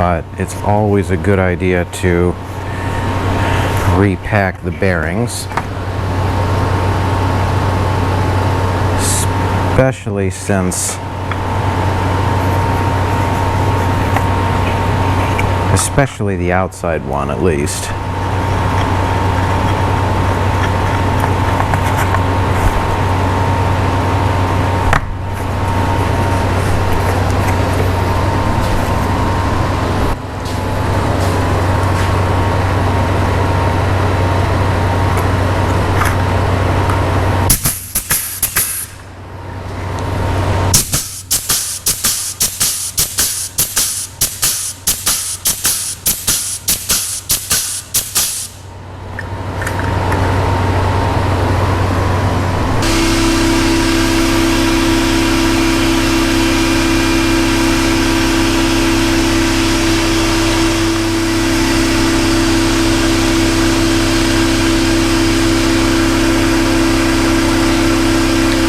but it's always a good idea to repack the bearings, especially the outside one at least.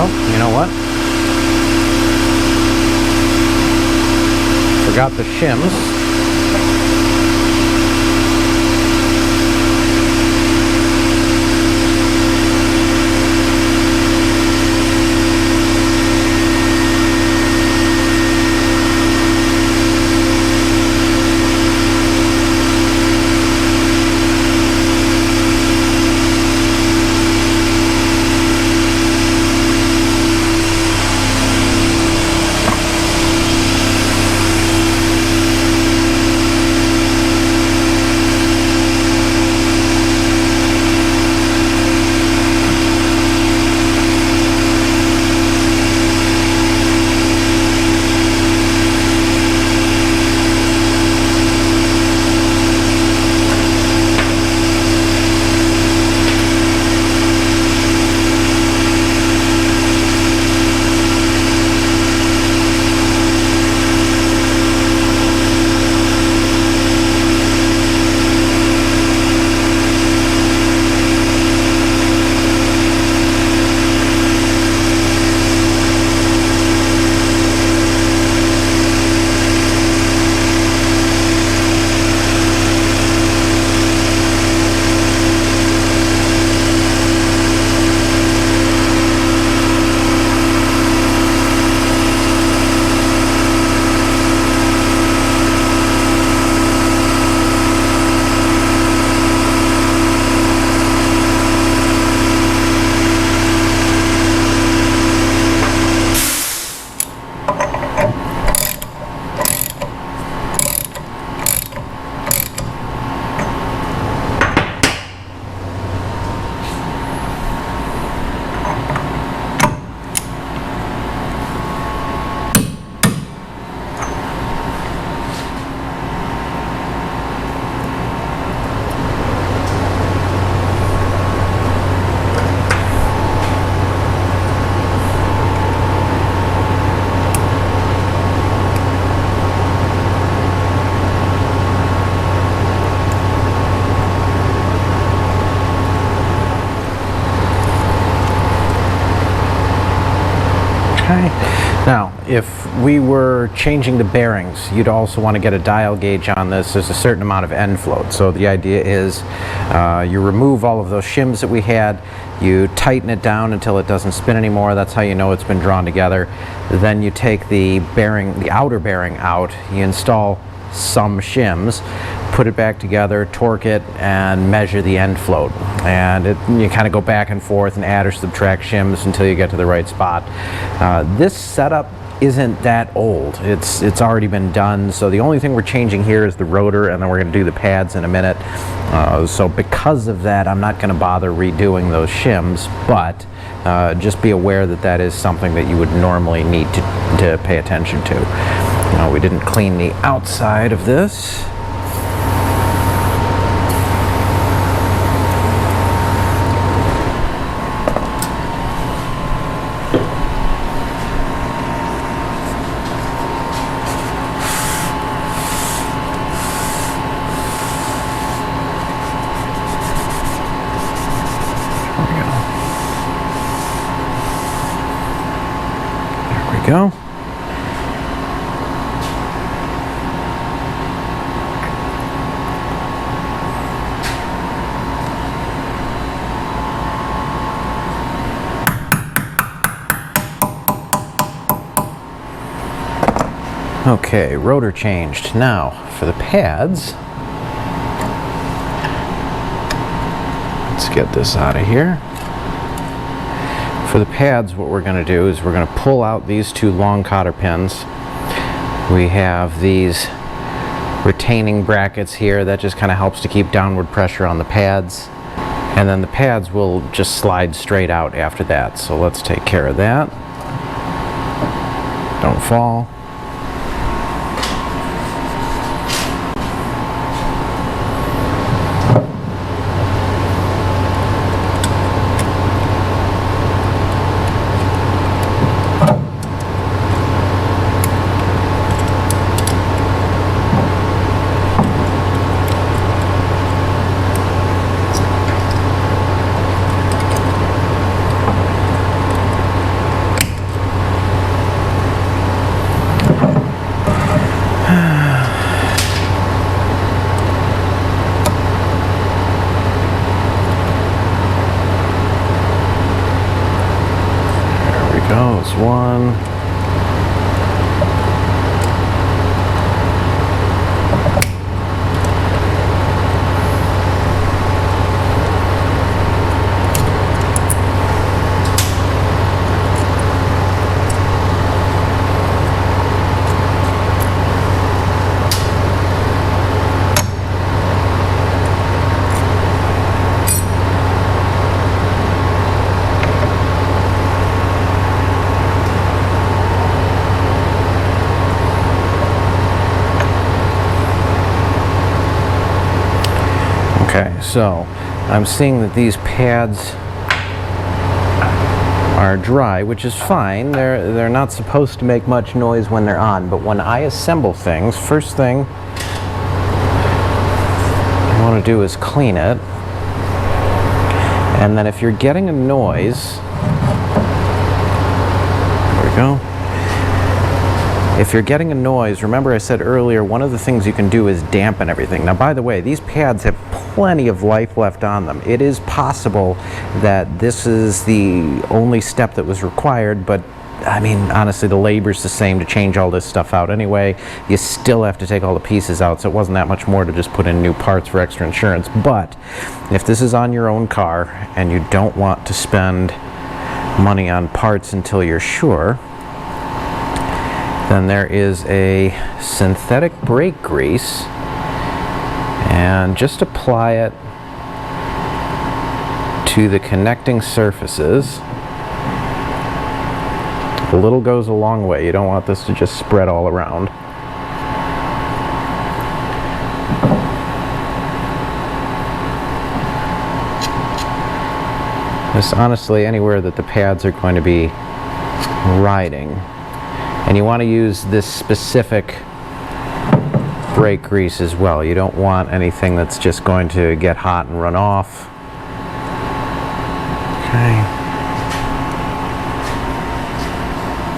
Oh, you know what? Forgot the shims. Okay. Now, if we were changing the bearings, you'd also want to get a dial gauge on this. There's a certain amount of end float. So the idea is you remove all of those shims that we had, you tighten it down until it doesn't spin anymore. That's how you know it's been drawn together. Then you take the bearing, the outer bearing out, you install some shims, put it back together, torque it, and measure the end float. And you kind of go back and forth and add or subtract shims until you get to the right spot. This setup isn't that old. It's already been done, so the only thing we're changing here is the rotor, and then we're going to do the pads in a minute. So because of that, I'm not going to bother redoing those shims, but just be aware that that is something that you would normally need to pay attention to. We didn't clean the outside of this. There we go. Okay, rotor changed. Now, for the pads, let's get this out of here. For the pads, what we're going to do is we're going to pull out these two long cotter pins. We have these retaining brackets here that just kind of helps to keep downward pressure on the pads. And then the pads will just slide straight out after that. So let's take care of that. Don't fall. Goes one. Okay, so I'm seeing that these pads are dry, which is fine. They're not supposed to make much noise when they're on, but when I assemble things, first thing I want to do is clean it. And then if you're getting a noise, there we go. If you're getting a noise, remember I said earlier, one of the things you can do is dampen everything. Now, by the way, these pads have plenty of life left on them. It is possible that this is the only step that was required, but I mean, honestly, the labor's the same to change all this stuff out anyway. You still have to take all the pieces out, so it wasn't that much more to just put in new parts for extra insurance. But if this is on your own car and you don't want to spend money on parts until you're sure, then there is a synthetic brake grease, and just apply it to the connecting surfaces. A little goes a long way. You don't want this to just spread all around. Just honestly, anywhere that the pads are going to be riding. And you want to use this specific brake grease as well. You don't want anything that's just going to get hot and run off. Okay.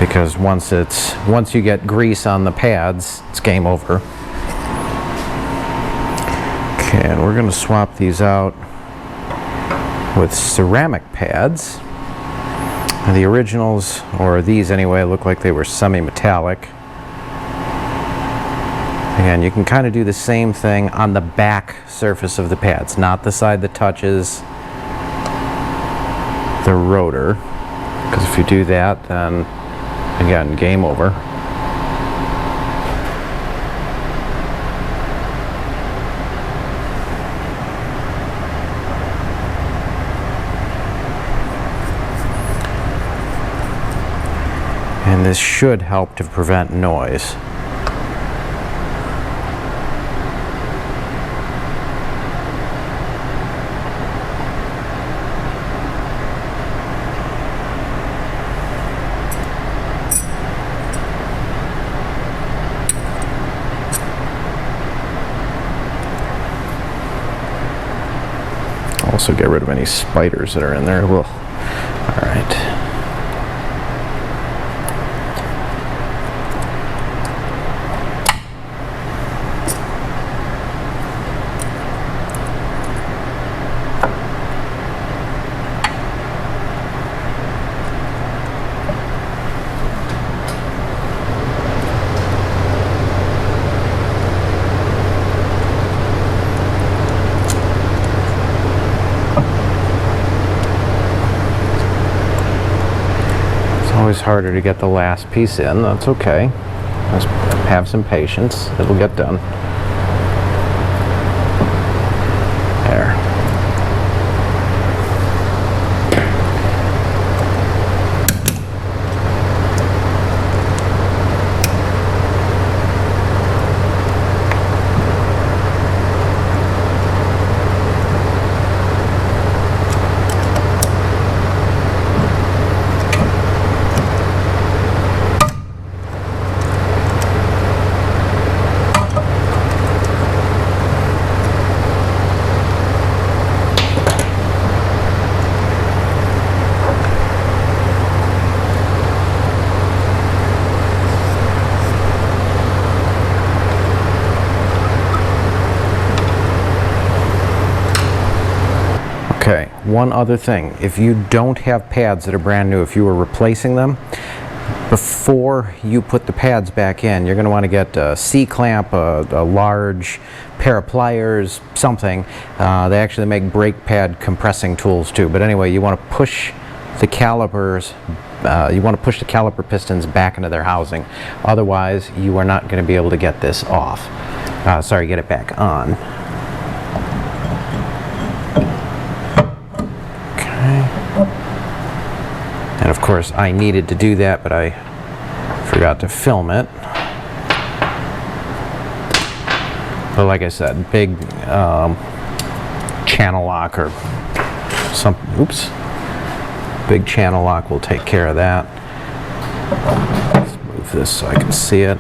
Because once you get grease on the pads, it's game over. Okay, and we're going to swap these out with ceramic pads. The originals, or these anyway, look like they were semi-metallic. Again, you can kind of do the same thing on the back surface of the pads, not the side that touches the rotor, because if you do that, then again, game over. And this should help to prevent noise. Also get rid of any spiders that are in there. Well, all right. harder to get the last piece in. That's okay. Just have some patience. It'll get done. There. Okay, one other thing. If you don't have pads that are brand new, if you were replacing them, before you put the pads back in, you're going to want to get a C-clamp, a large pair of pliers, something. They actually make brake pad compressing tools too. But anyway, you want to push the calipers, you want to push the caliper pistons back into their housing. Otherwise, you are not going to be able to get this off. Sorry, get it back on. And of course I needed to do that, but I forgot to film it. But like I said, big channel lock or some, oops, big channel lock will take care of that. Let's move this so I can see it.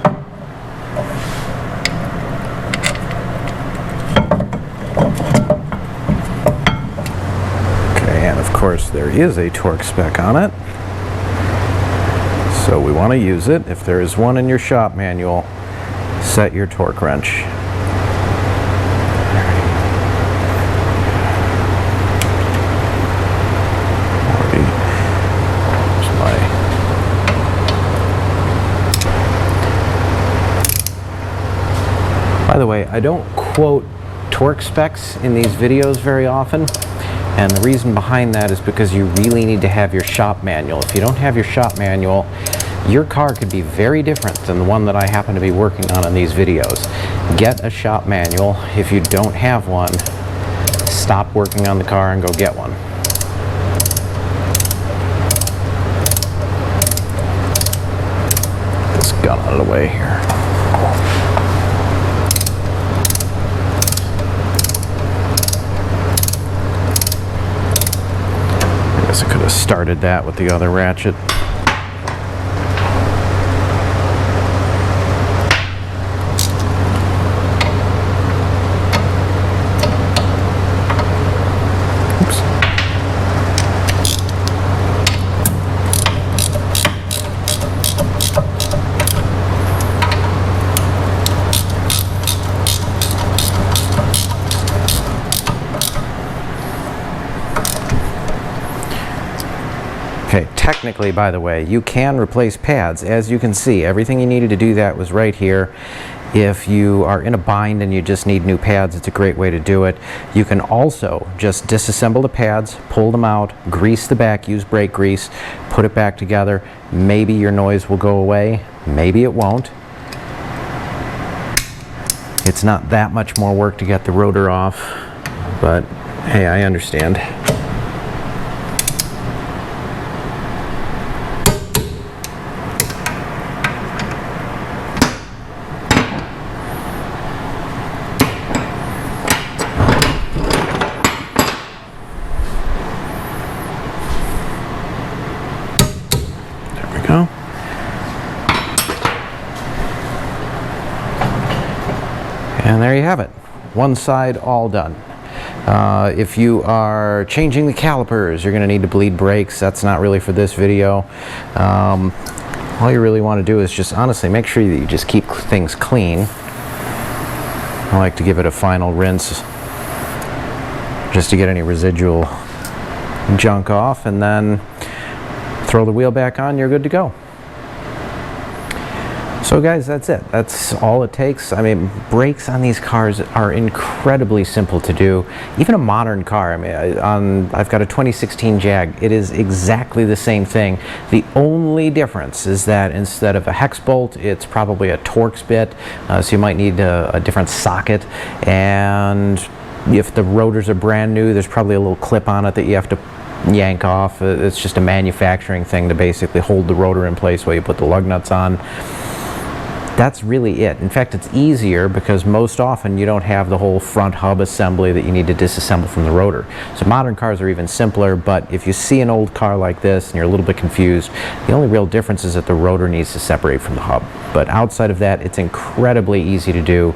Of course, there is a torque spec on it, so we want to use it. If there is one in your shop manual, set your torque wrench. By the way, I don't quote torque specs in these videos very often. And the reason behind that is because you really need to have your shop manual. If you don't have your shop manual, your car could be very different than the one that I happen to be working on in these videos. Get a shop manual. If you don't have one, stop working on the car and go get one. Get this gun out of the way here. I could have started that with the other ratchet. Oops. Okay, technically, by the way, you can replace pads. As you can see, everything you needed to do that was right here. If you are in a bind and you just need new pads, it's a great way to do it. You can also just disassemble the pads, pull them out, grease the back, use brake grease, put it back together. Maybe your noise will go away, maybe it won't. It's not that much more work to get the rotor off, but hey, I understand. And there you have it. One side all done. If you are changing the calipers, you're going to need to bleed brakes. That's not really for this video. All you really want to do is just honestly make sure that you just keep things clean. I like to give it a final rinse just to get any residual junk off, and then throw the wheel back on, you're good to go. So guys, that's it. That's all it takes. I mean, brakes on these cars are incredibly simple to do. Even a modern car, I mean, I've got a 2016 Jag. It is exactly the same thing. The only difference is that instead of a hex bolt, it's probably a Torx bit, so you might need a different socket. And if the rotors are brand new, there's probably a little clip on it that you have to yank off. It's just a manufacturing thing to basically hold the rotor in place while you put the lug nuts on. That's really it. In fact, it's easier because most often you don't have the whole front hub assembly that you need to disassemble from the rotor. So modern cars are even simpler, but if you see an old car like this and you're a little bit confused, the only real difference is that the rotor needs to separate from the hub. But outside of that, it's incredibly easy to do.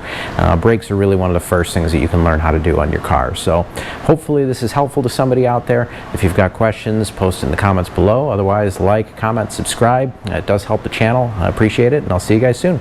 Brakes are really one of the first things that you can learn how to do on your car. So hopefully this is helpful to somebody out there. If you've got questions, post in the comments below. Otherwise, like, comment, subscribe. It does help the channel. I appreciate it, and I'll see you guys soon.